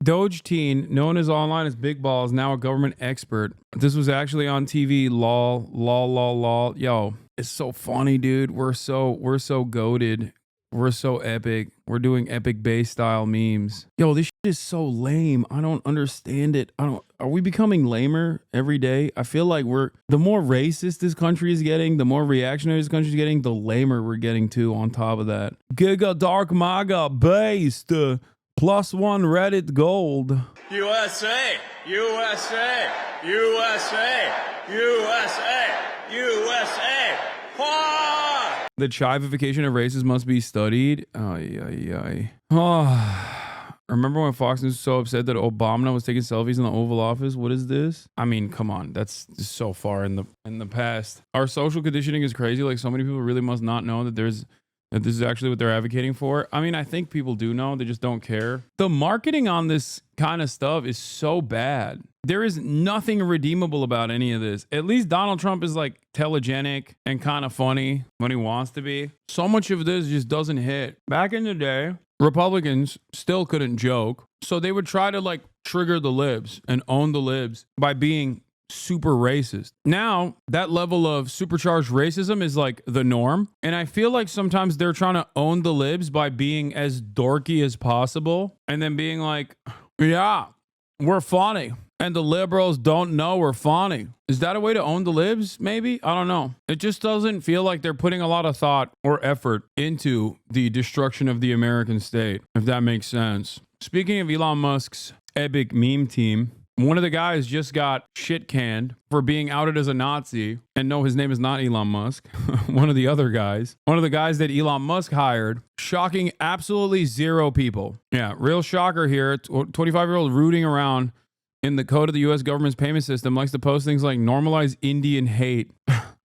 Doge teen, known as online as Big Balls, now a government expert. This was actually on TV. Lol, lol, lol, lol. Yo, it's so funny, dude. We're so goated. We're so epic. We're doing epic base style memes. Yo, this shit is so lame. I don't understand it. Are we becoming lamer every day? I feel like the more racist this country is getting, the more reactionary this country is getting, the lamer we're getting too on top of that. Giga Dark Maga based. +1 Reddit gold. USA, USA, USA, USA, USA. Ah! The chivification of races must be studied. Ay. Remember when Fox News was so upset that Obama was taking selfies in the Oval Office? What is this? I mean, come on. That's just so far in the past. Our social conditioning is crazy. Like, so many people really must not know that this is actually what they're advocating for. I mean, I think people do know. They just don't care. The marketing on this kind of stuff is so bad. There is nothing redeemable about any of this. At least Donald Trump is like telegenic and kind of funny when he wants to be. So much of this just doesn't hit. Back in the day, Republicans still couldn't joke. So they would try to like trigger the libs and own the libs by being super racist. Now, that level of supercharged racism is like the norm. And I feel like sometimes they're trying to own the libs by being as dorky as possible and then being like, yeah, we're funny. And the liberals don't know we're funny. Is that a way to own the libs? Maybe? I don't know. It just doesn't feel like they're putting a lot of thought or effort into the destruction of the American state, if that makes sense. Speaking of Elon Musk's epic meme team, one of the guys just got shit canned for being outed as a Nazi. And no, his name is not Elon Musk. One of the guys that Elon Musk hired, shocking absolutely zero people. Yeah, real shocker here. 25-year-old rooting around in the code of the U.S. government's payment system likes to post things like normalize Indian hate.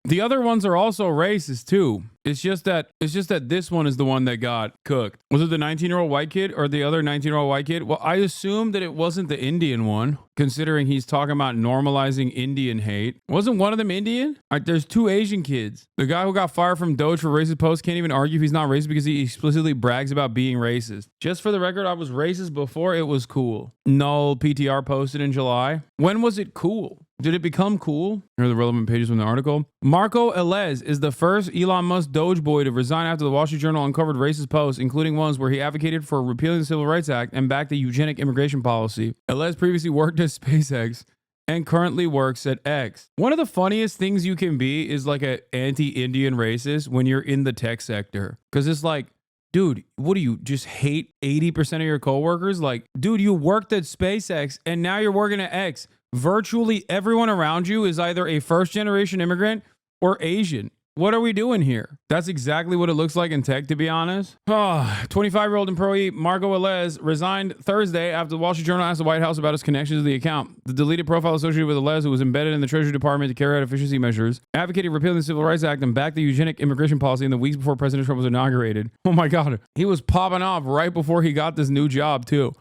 The other ones are also racist too. It's just that this one is the one that got cooked. Was it the 19-year-old white kid or the other 19-year-old white kid? Well, I assume that it wasn't the Indian one, considering he's talking about normalizing Indian hate. Wasn't one of them Indian? Like, there's two Asian kids. The guy who got fired from Doge for racist posts can't even argue if he's not racist because he explicitly brags about being racist. Just for the record, I was racist before it was cool. Null PTR posted in July. When was it cool? Did it become cool? Here are the relevant pages from the article. Marco Elez is the first Elon Musk Doge boy to resign after the Wall Street Journal uncovered racist posts, including ones where he advocated for repealing the Civil Rights Act and backed the eugenic immigration policy. Elez previously worked at SpaceX and currently works at X. One of the funniest things you can be is like an anti-Indian racist when you're in the tech sector. Because it's like, dude, what do you just hate 80% of your coworkers? Like, dude, you worked at SpaceX and now you're working at X. Virtually everyone around you is either a first-generation immigrant or Asian. What are we doing here? That's exactly what it looks like in tech, to be honest. 25-year-old employee Marco Elez resigned Thursday after the Wall Street Journal asked the White House about his connections to the account. The deleted profile associated with Elez, who was embedded in the Treasury Department to carry out efficiency measures, advocated repealing the Civil Rights Act and backed the eugenic immigration policy in the weeks before President Trump was inaugurated. Oh my God. He was popping off right before he got this new job, too.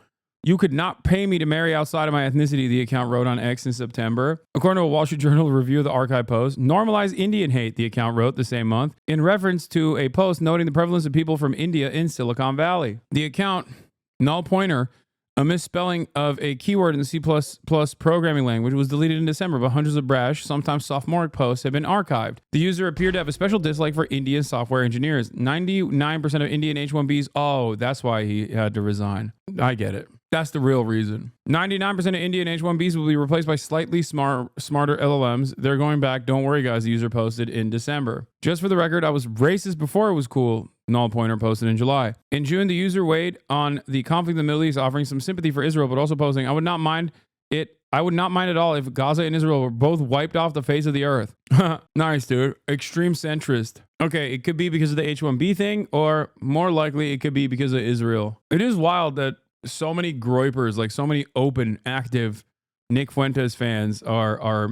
You could not pay me to marry outside of my ethnicity, the account wrote on X in September. According to a Wall Street Journal review of the archive post, normalize Indian hate, the account wrote the same month, in reference to a post noting the prevalence of people from India in Silicon Valley. The account, null pointer, a misspelling of a keyword in the C++ programming language, was deleted in December, but hundreds of brash, sometimes sophomoric posts have been archived. The user appeared to have a special dislike for Indian software engineers. 99% of Indian H-1Bs, oh, that's why he had to resign. I get it. That's the real reason. 99% of Indian H-1Bs will be replaced by slightly smarter LLMs. They're going back. Don't worry, guys. The user posted in December. Just for the record, I was racist before it was cool. Null pointer posted in July. In June, the user weighed on the conflict in the Middle East, offering some sympathy for Israel, but also posting, I would not mind at all if Gaza and Israel were both wiped off the face of the earth. Nice, dude. Extreme centrist. Okay, it could be because of the H-1B thing, or more likely it could be because of Israel. It is wild that so many groypers, like so many open, active Nick Fuentes fans are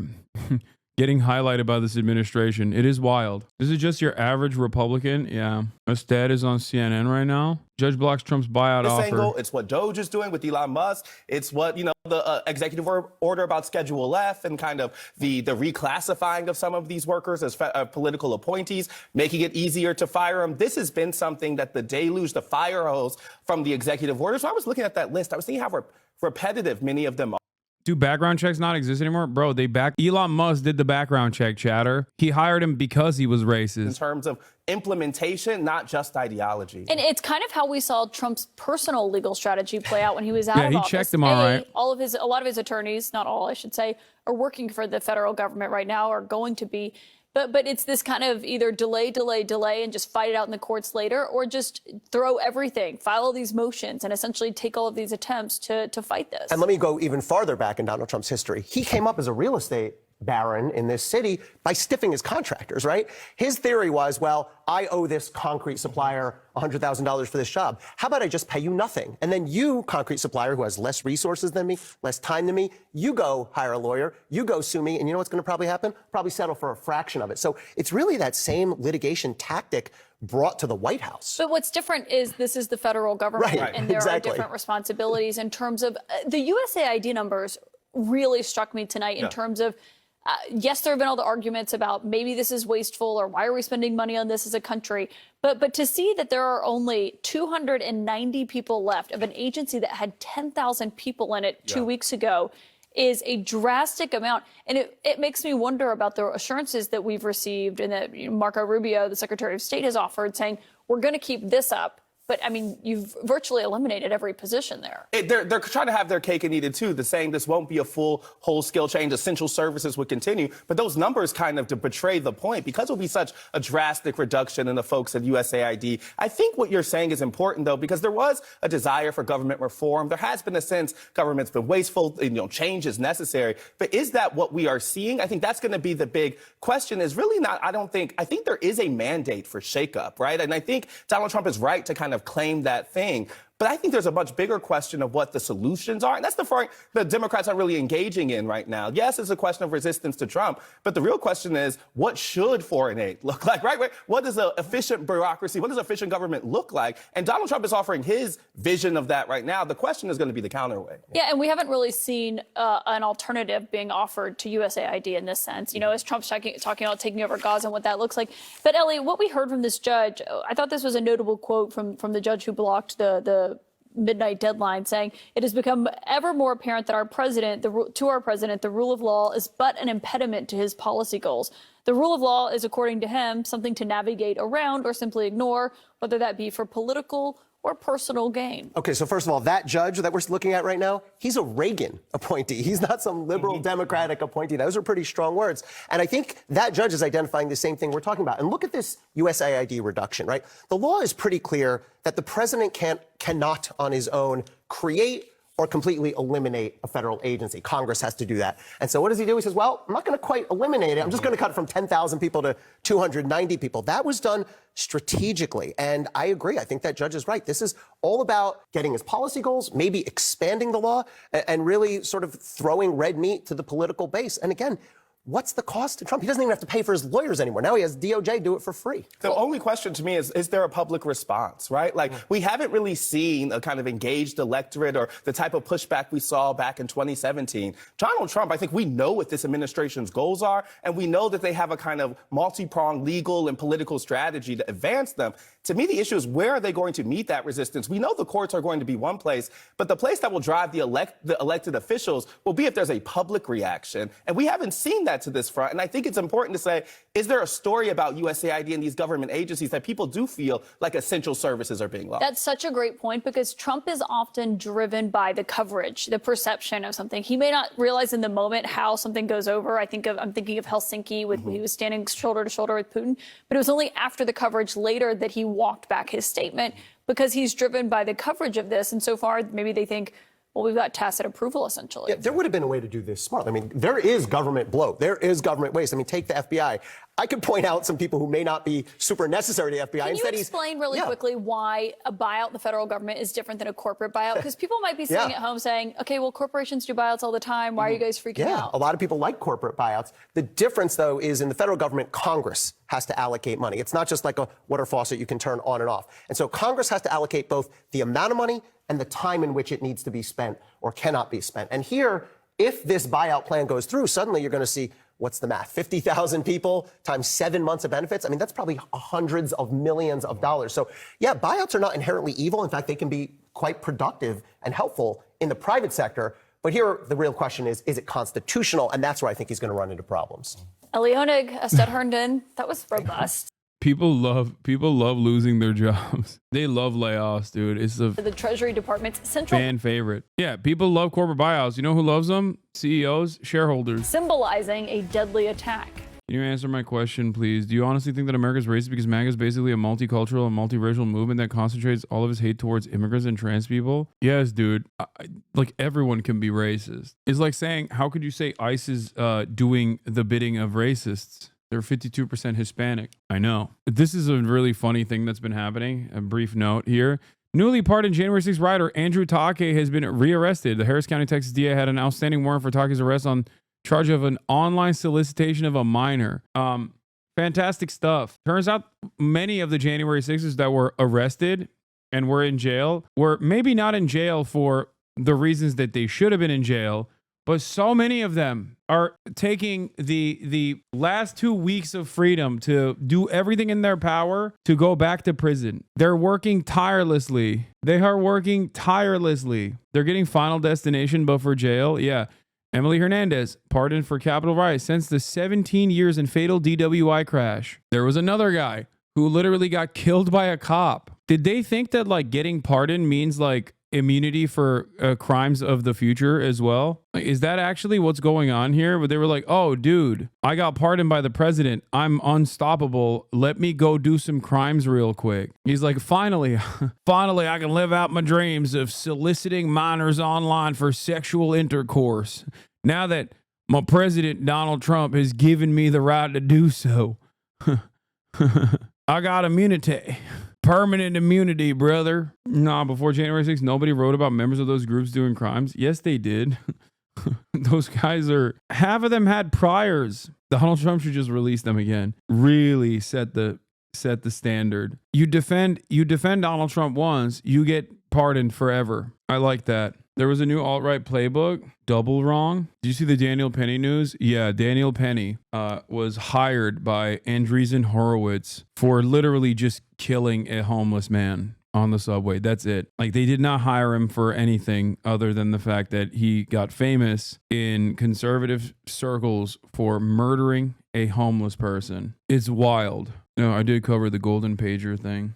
getting highlighted by this administration. It is wild. This is just your average Republican. Yeah. Estad is on CNN right now. Judge blocks Trump's buyout offer. Angle, it's what Doge is doing with Elon Musk. It's what, the executive order about Schedule F and kind of the reclassifying of some of these workers as political appointees, making it easier to fire them. This has been something that the deluge, the fire hose from the executive order. So I was looking at that list. I was thinking how we're repetitive many of them are. Do background checks not exist anymore? Bro, Elon Musk did the background check, chatter. He hired him because he was racist. In terms of implementation, not just ideology. And it's kind of how we saw Trump's personal legal strategy play out when he was out of office. Yeah, he checked him all right. A lot of his attorneys, not all, I should say, are working for the federal government right now, are going to be. But it's this kind of either delay, and just fight it out in the courts later, or just throw everything, file all these motions, and essentially take all of these attempts to fight this. And let me go even farther back in Donald Trump's history. He came up as a real estate baron in this city by stiffing his contractors, right? His theory was, well, I owe this concrete supplier $100,000 for this job. How about I just pay you nothing? And then you, concrete supplier, who has less resources than me, less time than me, you go hire a lawyer, you go sue me, and you know what's going to probably happen? Probably settle for a fraction of it. So it's really that same litigation tactic brought to the White House. But what's different is this is the federal government, Right, and there exactly. are different responsibilities in terms of the USAID numbers really struck me tonight in terms of yes, there have been all the arguments about maybe this is wasteful or why are we spending money on this as a country. But to see that there are only 290 people left of an agency that had 10,000 people in it 2 weeks ago is a drastic amount. And it makes me wonder about the assurances that we've received and that Marco Rubio, the Secretary of State, has offered, saying we're going to keep this up. But, I mean, you've virtually eliminated every position there. They're trying to have their cake and eat it, too. They're saying this won't be a full, whole-scale change. Essential services would continue. But those numbers kind of to betray the point. Because it will be such a drastic reduction in the folks at USAID, I think what you're saying is important, though, because there was a desire for government reform. There has been a sense government's been wasteful, change is necessary. But is that what we are seeing? I think that's going to be the big question. Is really not, I think there is a mandate for shakeup, right? And I think Donald Trump is right to kind of claim that thing. But I think there's a much bigger question of what the solutions are. And that's the part the Democrats are really engaging in right now. Yes, it's a question of resistance to Trump. But the real question is, what should foreign aid look like, right? What does an efficient bureaucracy, what does efficient government look like? And Donald Trump is offering his vision of that right now. The question is going to be the counterweight. Yeah, and we haven't really seen an alternative being offered to USAID in this sense. As Trump's talking about taking over Gaza and what that looks like. But, Ellie, what we heard from this judge, I thought this was a notable quote from the judge who blocked the midnight deadline, saying it has become ever more apparent that our president, the rule of law is but an impediment to his policy goals. The rule of law is, according to him, something to navigate around or simply ignore, whether that be for political or personal gain. Okay, so first of all, that judge that we're looking at right now, he's a Reagan appointee. He's not some liberal Democratic appointee. Those are pretty strong words. And I think that judge is identifying the same thing we're talking about. And look at this USAID reduction, right? The law is pretty clear that the president cannot on his own create or completely eliminate a federal agency. Congress has to do that. And so what does he do? He says, well, I'm not going to quite eliminate it. I'm just going to cut it from 10,000 people to 290 people. That was done strategically. And I agree. I think that judge is right. This is all about getting his policy goals, maybe expanding the law, and really sort of throwing red meat to the political base. And again, what's the cost to Trump? He doesn't even have to pay for his lawyers anymore. Now he has DOJ do it for free. The only question to me is there a public response, right? Like, we haven't really seen a kind of engaged electorate or the type of pushback we saw back in 2017. Donald Trump, I think we know what this administration's goals are, and we know that they have a kind of multi-pronged legal and political strategy to advance them. To me, the issue is, where are they going to meet that resistance? We know the courts are going to be one place, but the place that will drive the elected officials will be if there's a public reaction. And we haven't seen that to this front. And I think it's important to say, is there a story about USAID and these government agencies that people do feel like essential services are being lost? That's such a great point, because Trump is often driven by the coverage, the perception of something. He may not realize in the moment how something goes over. I'm thinking of Helsinki, when he was standing shoulder to shoulder with Putin. But it was only after the coverage later that he walked back his statement, because he's driven by the coverage of this. And so far, maybe they think, well, we've got tacit approval, essentially. Yeah, there would have been a way to do this smartly. I mean, there is government bloat. There is government waste. I mean, take the FBI. I could point out some people who may not be super necessary to the FBI. Can you explain really quickly why a buyout in the federal government is different than a corporate buyout? Because people might be sitting at home saying, okay, well, corporations do buyouts all the time. Why are you guys freaking out? A lot of people like corporate buyouts. The difference, though, is in the federal government, Congress has to allocate money. It's not just like a water faucet you can turn on and off. And so Congress has to allocate both the amount of money and the time in which it needs to be spent or cannot be spent. And here, if this buyout plan goes through, suddenly you're going to see, what's the math? 50,000 people times 7 months of benefits. I mean, that's probably hundreds of millions of dollars. So, yeah, buyouts are not inherently evil. In fact, they can be quite productive and helpful in the private sector. But here, the real question is it constitutional? And that's where I think he's going to run into problems. Elionig, Estad Herndon, that was robust. People love losing their jobs. They love layoffs, dude. It's the Treasury Department's central fan favorite. Yeah, people love corporate buyouts. You know who loves them? CEOs, shareholders. symbolizing a deadly attack. Can you answer my question, please? Do you honestly think that America's racist because MAGA is basically a multicultural and multiracial movement that concentrates all of its hate towards immigrants and trans people? Yes, dude. Like, everyone can be racist. It's like saying, how could you say ICE is doing the bidding of racists? They're 52% Hispanic. I know. This is a really funny thing that's been happening. A brief note here. Newly pardoned January 6th rioter Andrew Take has been rearrested. The Harris County, Texas DA had an outstanding warrant for Take's arrest on charge of an online solicitation of a minor. Fantastic stuff. Turns out many of the January 6ers that were arrested and were in jail were maybe not in jail for the reasons that they should have been in jail, but so many of them are taking the last 2 weeks of freedom to do everything in their power to go back to prison. They're working tirelessly. They are working tirelessly. They're getting final destination, but for jail. Yeah. Emily Hernandez, pardoned for Capitol riot since the 17 years in fatal DWI crash. There was another guy who literally got killed by a cop. Did they think that like getting pardoned means like immunity for crimes of the future as well? Like, is that actually what's going on here? But they were like, oh, dude, I got pardoned by the president. I'm unstoppable. Let me go do some crimes real quick. He's like, finally, finally, I can live out my dreams of soliciting minors online for sexual intercourse. Now that my president, Donald Trump, has given me the right to do so. I got immunity. Permanent immunity, brother. Nah, before January 6th, nobody wrote about members of those groups doing crimes. Yes, they did. Those guys are, half of them had priors. Donald Trump should just release them again. Really set the standard. You defend Donald Trump once, you get pardoned forever. I like that. There was a new alt-right playbook, Double Wrong. Did you see the Daniel Penny news? Yeah, Daniel Penny was hired by Andreessen Horowitz for literally just killing a homeless man on the subway. That's it. Like, they did not hire him for anything other than the fact that he got famous in conservative circles for murdering a homeless person. It's wild. No, I did cover the golden pager thing.